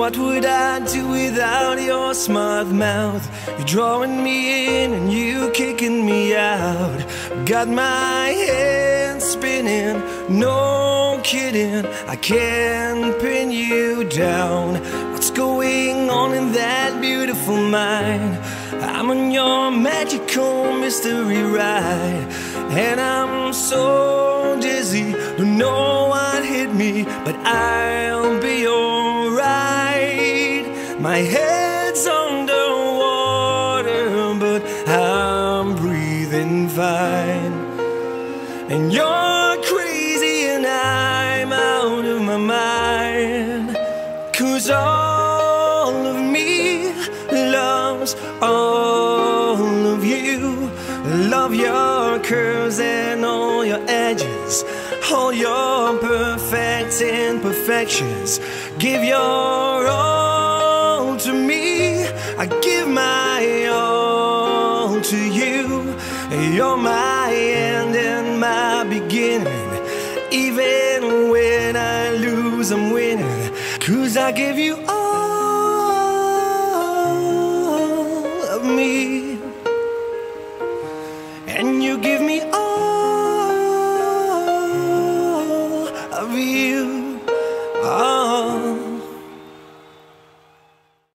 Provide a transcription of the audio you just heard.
What would I do without your smart mouth? You're drawing me in and you kicking me out. Got my head spinning, no kidding, I can't pin you down. What's going on in that beautiful mind? I'm on your magical mystery ride, and I'm so dizzy, don't know what hit me, but I'll be alright. My head's underwater, but I'm breathing fine. And you're crazy and I'm out of my mind, 'cause all of me loves all of you. Love your curves and all your edges, all your perfect imperfections. Give your all to me, I give my all to you. You're my end and my beginning. Even when I lose, I'm winning, 'cause I give you all of me, and you give me all of you.